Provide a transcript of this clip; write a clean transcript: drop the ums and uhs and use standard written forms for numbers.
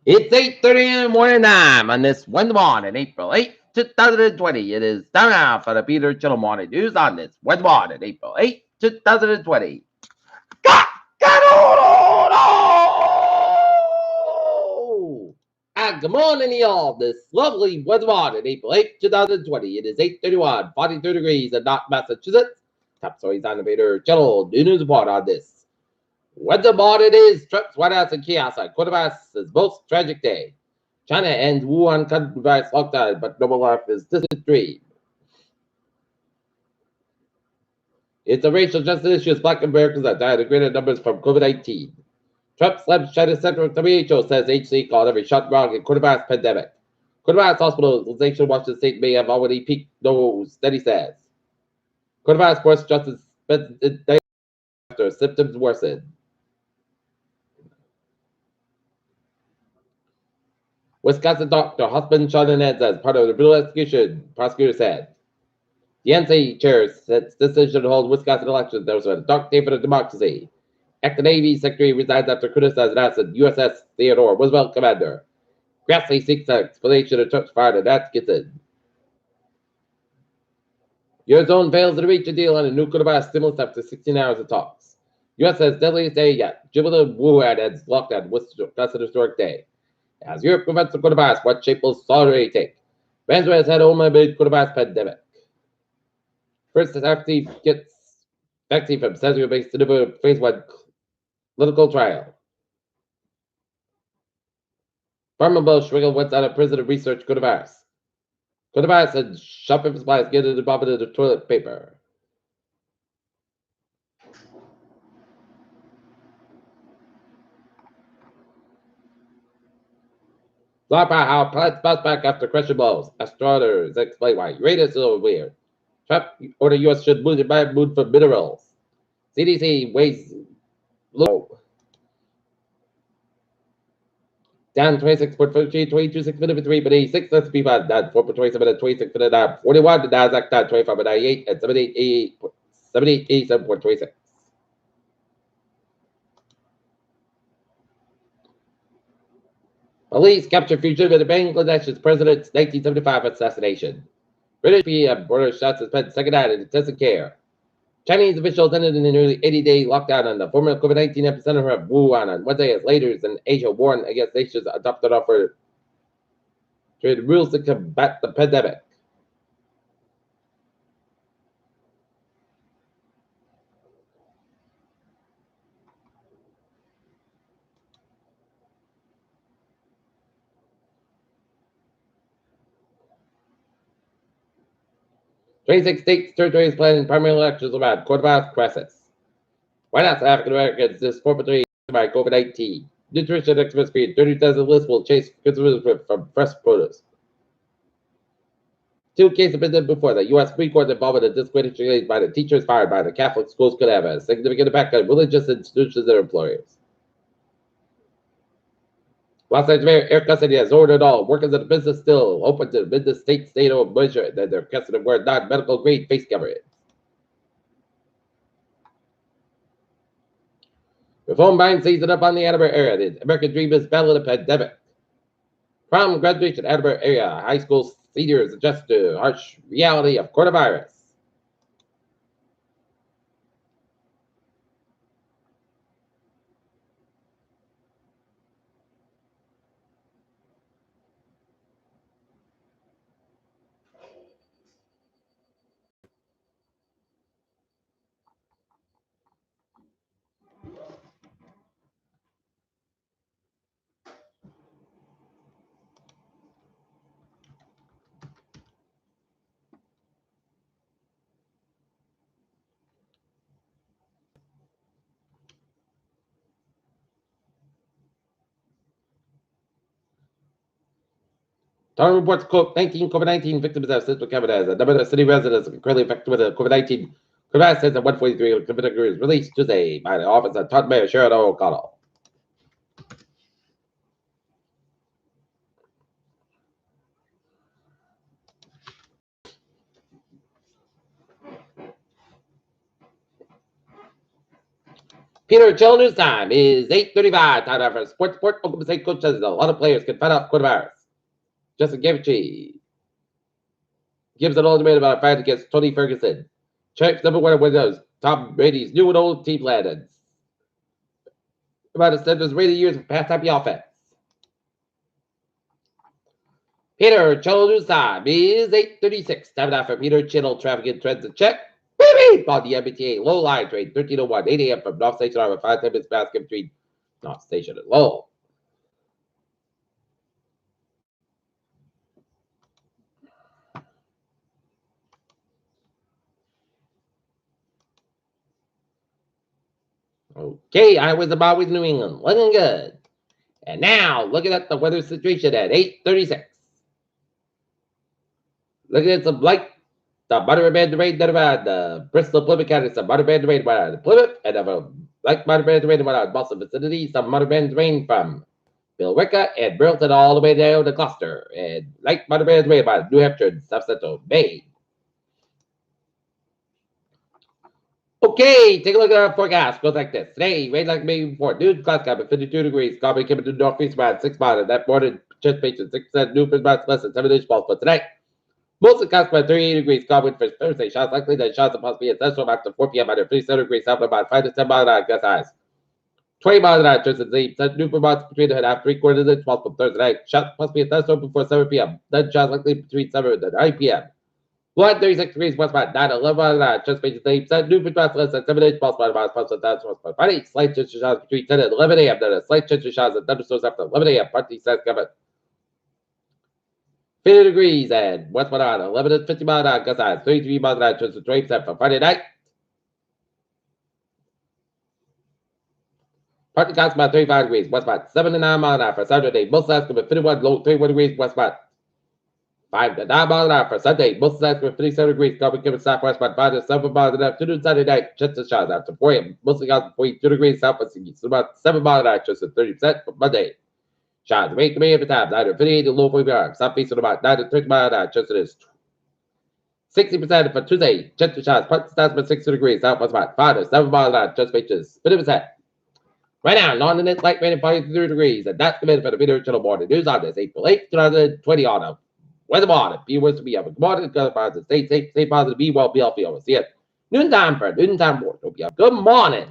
It's 8:30 in the morning time on this Wednesday morning, April 8th, 2020. It is time now for the Peter Channel Morning News on this Wednesday morning, April 8th, 2020. And good morning, y'all. This lovely Wednesday morning, April 8th, 2020. It is 8:31, 42 degrees in North Massachusetts. Top stories on the Peter Channel News Report on this Wednesday morning is Trump's White House and chaos on coronavirus' most tragic day. China ends Wuhan coronavirus lockdown, but normal life is distant dream. It's a racial justice issue as black Americans that died in greater numbers from COVID-19. Trump slams China's Central WHO, says HC called every shot wrong in coronavirus pandemic. Coronavirus hospitalization in Washington State may have already peaked, no study says. Coronavirus force justice after symptoms worsen. Wisconsin doctor husband shot in head as part of the brutal execution, prosecutor said. The NSA chair said this decision to hold Wisconsin elections there was a dark day for the democracy. Acting Navy Secretary resigns after criticizing asset USS Theodore Roosevelt commander. Grassley seeks explanation of Trump's fire to Atkinson. Eurozone fails to reach a deal on a new coronavirus stimulus after 16 hours of talks. U.S. says deadliest day yet. Jubilant Wuhan ends lockdown Wisconsin historic day. As Europe prevents the coronavirus, what shape will solidarity take? Venezuela has had home amid coronavirus pandemic. First active gets vaccine from Central-based to deliver phase 1 clinical trial. Farmable Schwigel went out of prison to research coronavirus. Coronavirus and shopping supplies get into the toilet paper. Fly by how plants bounce back after crushing blows. Astronomers explain why Uranus is so weird. Trump order U.S. should move the moon for minerals. CDC weighs low. Down 26.43, 22.6 but 86. Let's be fun. Down 4.27 and 26 minute down 41. The Nasdaq down 25.98 and 78.27.26. Police capture fugitive in Bangladesh's president's 1975 assassination. British PM orders shots suspended second night in intensive care. Chinese officials ended in a nearly 80-day lockdown on the former COVID-19 epicenter of Wuhan on Wednesday as leaders in Asia warned against nations adopted offer trade rules to combat the pandemic. Twenty-six states, territories planning primary elections around coronavirus crisis. White House African Americans disproportionately by COVID-19. Nutrition experts fear 30,000 lists will chase consumers from fresh produce. 2 cases have been done before. The U.S. Supreme Court involvement in discrimination by the teachers fired by the Catholic schools could have a significant impact on religious institutions and employers. Los Angeles Mayor Eric Cassidy has ordered all workers in the business still open to business state of measure that they're requested to wear non-medical grade face coverings. Reform buying season up on the Attleboro area. The American dream is battling the pandemic. Prom graduation at Attleboro area. High school seniors adjust to harsh reality of coronavirus. Toronto reports, quote, 19 COVID-19 victims have since recovered as a number of city residents currently affected with the COVID-19 coronavirus says at 143 COVID is released Tuesday by the office of Todd Mayor Sharon O'Connell. Peter, chill news time is 8:35. Time now for Sports Report. Oklahoma State coach says a lot of players can fight off coronavirus. Justin Gavici gives an ultimatum about a fight against Tony Ferguson. Checks number one windows. Tom Brady's new and old team landed. About to spend his rated years of past happy offense. Peter, channel news time is 8:36. Time now for Peter, channel traffic and trends and check. Beep on the MBTA low line train 1301, 8 a.m. from North Station Harbor, 5 10 minutes past between North Station and Lowell. Okay, I was about with New England. Looking good. And now, looking at the weather situation at 8:36. Looking at some light, the moderate band of rain, the Bristol Plymouth County, some moderate band of rain, the Plymouth, and a light moderate band of rain, Boston vicinity, some moderate band of rain from Billerica and Burlington all the way down to Gloucester, and light moderate band of rain by New Hampshire and South Central Maine. Okay, take a look at our forecast. Goes like this. Today, rain like May before. Noon, clouds got 52 degrees. Cloudy coming to northeast about 6 miles. And that morning, precipitation 6%. New about less than 7 inches falls. But tonight, mostly clouds about 38 degrees. Cloud wind for Thursday. Shots likely that shots will possibly be central after 4 p.m. under 57 degrees. South about 5 to 10 miles an hour. Gust highs. 20 miles an hour. Turns to deep. New Vermont's between the half 3/4 inch falls from Thursday night. Shots must be a thunderstorm before 7 p.m. Then shots likely between 7 and 9 p.m. 36 degrees west by 9, 11, just between the new west less than 7 inch, pulse by about plus 1,000, slight chance of showers between 10 and 11 a.m. Then a slight chance of showers and thunderstorms after 11 a.m. Partly says Kevin. 50 degrees and west by 9, 11 and 50 miles an hour, gust highs, 33 miles an hour, chance of 20% for Friday night. Partly clouds about 35 degrees, west by 7 to 9 miles an hour for Saturday. Most lands could be 51, low 31 degrees, west by 5 to 9 miles an hour for Sunday. Most nights with 57 degrees. Coming given southwest by 5 to 7 miles an hour. Afternoon Sunday night, just a shot after 4 a.m. Mostly out 42 degrees southwest east. About 7 miles an hour, just at 30% for Monday. Shots rate to me every time. 9 to 58 to low 40 miles. Southeast at about 9 to 30 miles an hour, just it is 60% for Tuesday. Just a shot. Part stats about 60 degrees. Southwest about 5 to 7 miles an hour, just reaches 50%. Right now, London is light rain and 43 degrees. And that's the minute for the video channel morning news on this April 8th, 2020 on a weather morning. Be worse to be up. Good morning. Good positive. Stay safe. Stay positive. Be well. Be healthy. I'll see you. Noontime for noontime board. Hope you have good morning.